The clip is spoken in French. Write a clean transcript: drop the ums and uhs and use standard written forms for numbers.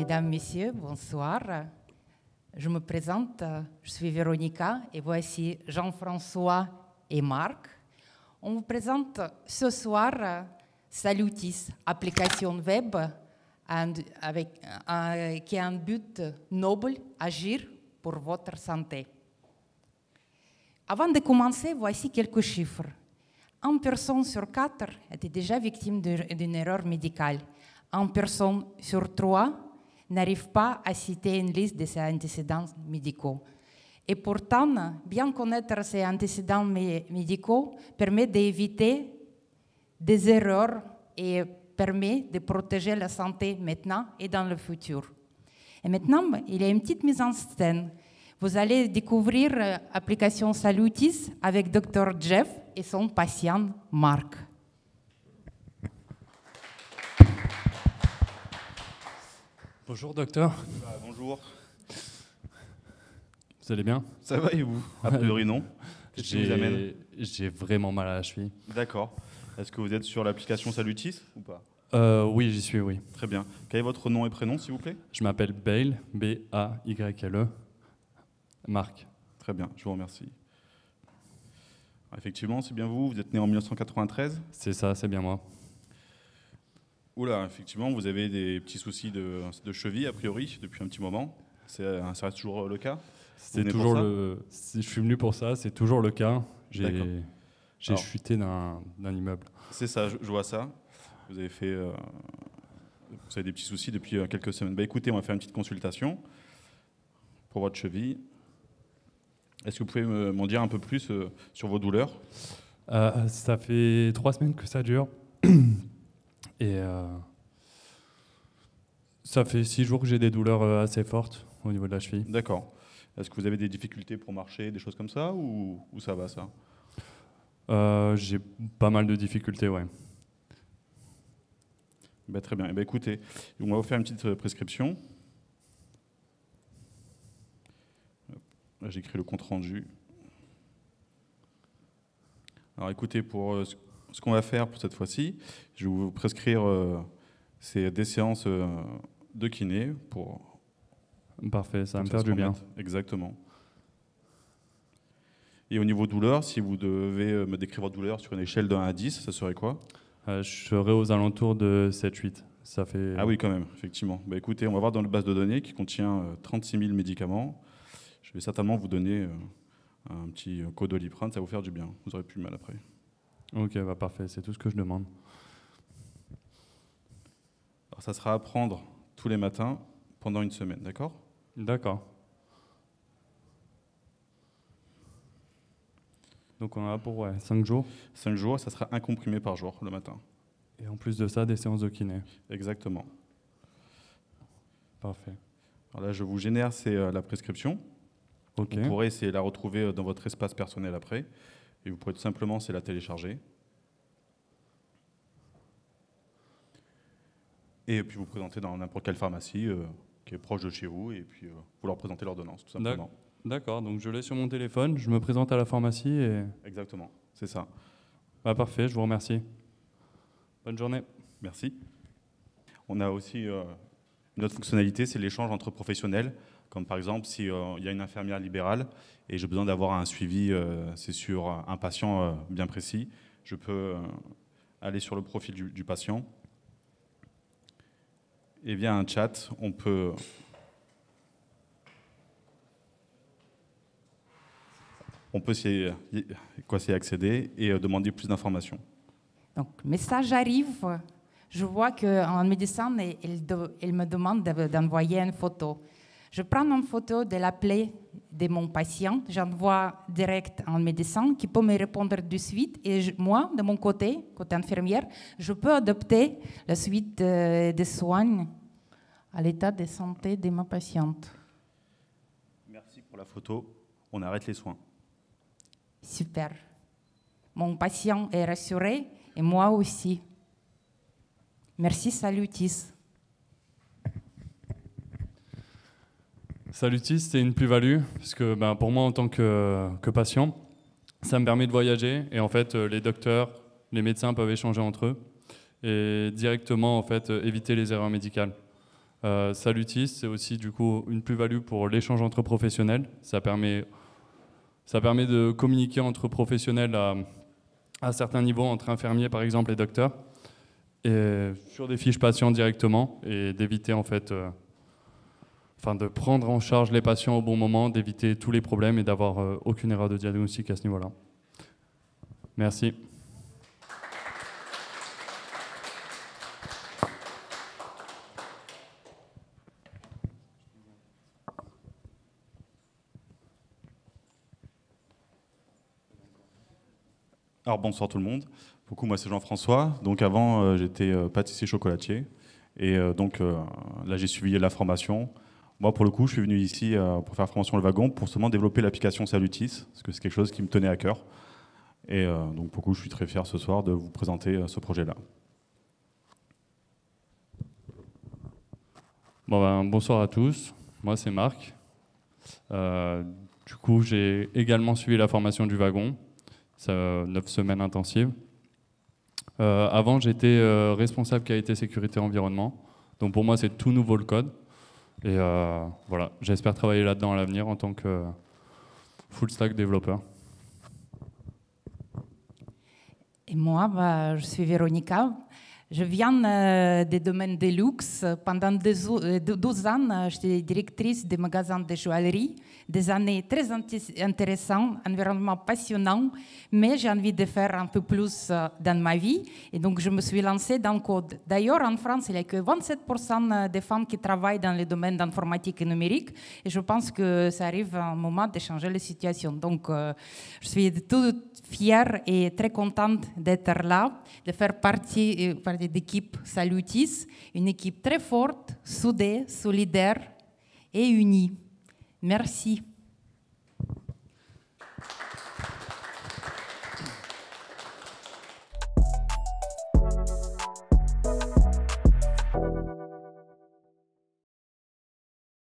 Mesdames, Messieurs, bonsoir. Je me présente, je suis Véronica et voici Jean-François et Marc. On vous présente ce soir Salutis, application web qui a un but noble, agir pour votre santé. Avant de commencer, voici quelques chiffres. Une personne sur 4 était déjà victime d'une erreur médicale. Une personne sur 3 n'arrive pas à citer une liste de ses antécédents médicaux. Et pourtant, bien connaître ses antécédents médicaux permet d'éviter des erreurs et permet de protéger la santé maintenant et dans le futur. Et maintenant, il y a une petite mise en scène. Vous allez découvrir l'application Salutis avec Dr Jeff et son patient Marc. Bonjour docteur. Bonjour. Vous allez bien? Ça va et vous? A priori non. Qu'est-ce qui vous amène? J'ai vraiment mal à la cheville. D'accord. Est-ce que vous êtes sur l'application Salutis ou pas? Oui, j'y suis, oui. Très bien. Quel est votre nom et prénom s'il vous plaît? Je m'appelle Bale, B-A-Y-L-E. Marc. Très bien, je vous remercie. Alors, effectivement, c'est bien vous êtes né en 1993? C'est ça, c'est bien moi. Oula, effectivement, vous avez des petits soucis de cheville, a priori, depuis un petit moment. Ça reste toujours le cas? C'est toujours si je suis venu pour ça, c'est toujours le cas. J'ai chuté d'un immeuble. C'est ça, je vois ça. Vous avez des petits soucis depuis quelques semaines. Bah, écoutez, on va faire une petite consultation pour votre cheville. Est-ce que vous pouvez m'en dire un peu plus sur vos douleurs? Ça fait 3 semaines que ça dure. Et ça fait 6 jours que j'ai des douleurs assez fortes au niveau de la cheville. D'accord. Est-ce que vous avez des difficultés pour marcher, des choses comme ça, ou ça va, ça? J'ai pas mal de difficultés, ouais. Ben, très bien. Ben, écoutez, on va vous faire une petite prescription. Là, j'écris le compte-rendu. Alors écoutez, pour ce qu'on va faire pour cette fois-ci, je vais vous prescrire des séances de kiné pour... Parfait, ça va me faire du bien. Exactement. Et au niveau douleur, si vous devez me décrire votre douleur sur une échelle de 1 à 10, ça serait quoi? Je serais aux alentours de 7-8. Ça fait... Ah oui, quand même, effectivement. Bah, écoutez, on va voir dans la base de données qui contient 36 000 médicaments. Je vais certainement vous donner un petit code Doliprane, ça va vous faire du bien. Vous n'aurez plus mal après. Ok, bah parfait, c'est tout ce que je demande. Alors, ça sera à prendre tous les matins pendant une semaine, d'accord? D'accord. Donc on a pour 5 jours. 5 jours, ça sera un comprimé par jour le matin. Et en plus de ça, des séances de kiné. Exactement. Parfait. Alors là, je vous génère, c'est la prescription. Okay. Vous pourrez essayer de la retrouver dans votre espace personnel après. Et vous pourrez tout simplement la télécharger. Et puis vous présenter dans n'importe quelle pharmacie qui est proche de chez vous. Et puis vous leur présentez l'ordonnance, tout simplement. D'accord, donc je l'ai sur mon téléphone, je me présente à la pharmacie et... Exactement, c'est ça. Bah, parfait, je vous remercie. Bonne journée. Merci. On a aussi une autre fonctionnalité, c'est l'échange entre professionnels. Comme par exemple, s'il y a une infirmière libérale et j'ai besoin d'avoir un suivi, c'est sur un patient bien précis, je peux aller sur le profil du patient. Et via un chat, on peut... On peut s'y accéder et demander plus d'informations. Donc, le message arrive. Je vois qu'un médecin, il me demande d'envoyer une photo. Je prends une photo de la plaie de mon patient. J'envoie direct à un médecin qui peut me répondre de suite. Et moi, de mon côté infirmière, je peux adopter la suite des soins à l'état de santé de ma patiente. Merci pour la photo. On arrête les soins. Super. Mon patient est rassuré et moi aussi. Merci, Salutis. Salutis, c'est une plus-value, parce que pour moi, en tant que patient, ça me permet de voyager. Et en fait, les docteurs, les médecins peuvent échanger entre eux et directement en fait, éviter les erreurs médicales. Salutis, c'est aussi du coup une plus-value pour l'échange entre professionnels. Ça permet de communiquer entre professionnels à certains niveaux, entre infirmiers par exemple et docteurs, et sur des fiches patients directement, et d'éviter en fait, de prendre en charge les patients au bon moment, d'éviter tous les problèmes et d'avoir aucune erreur de diagnostic à ce niveau-là. Merci. Alors bonsoir tout le monde. Moi c'est Jean-François. Donc avant j'étais pâtissier chocolatier et là j'ai suivi la formation. Moi pour le coup je suis venu ici pour faire formation le wagon pour seulement développer l'application Salutis parce que c'est quelque chose qui me tenait à cœur. Et donc pour le coup je suis très fier ce soir de vous présenter ce projet-là. Bonsoir à tous. Moi c'est Marc. Du coup j'ai également suivi la formation du wagon. 9 semaines intensives. Avant, j'étais responsable qualité, sécurité, environnement. Donc pour moi, c'est tout nouveau le code. Et voilà, j'espère travailler là-dedans à l'avenir en tant que full stack développeur. Et moi, je suis Véronica. Je viens des domaines de luxe. Pendant 12 ans, j'étais directrice des magasins de joaillerie. Des années très intéressantes, environnement passionnant, mais j'ai envie de faire un peu plus dans ma vie. Et donc, je me suis lancée dans le code. D'ailleurs, en France, il n'y a que 27% des femmes qui travaillent dans le domaine d'informatique et numérique. Et je pense que ça arrive un moment de changer la situation. Donc, je suis toute fière et très contente d'être là, de faire partie de l'équipe Salutis, une équipe très forte, soudée, solidaire et unie. Merci.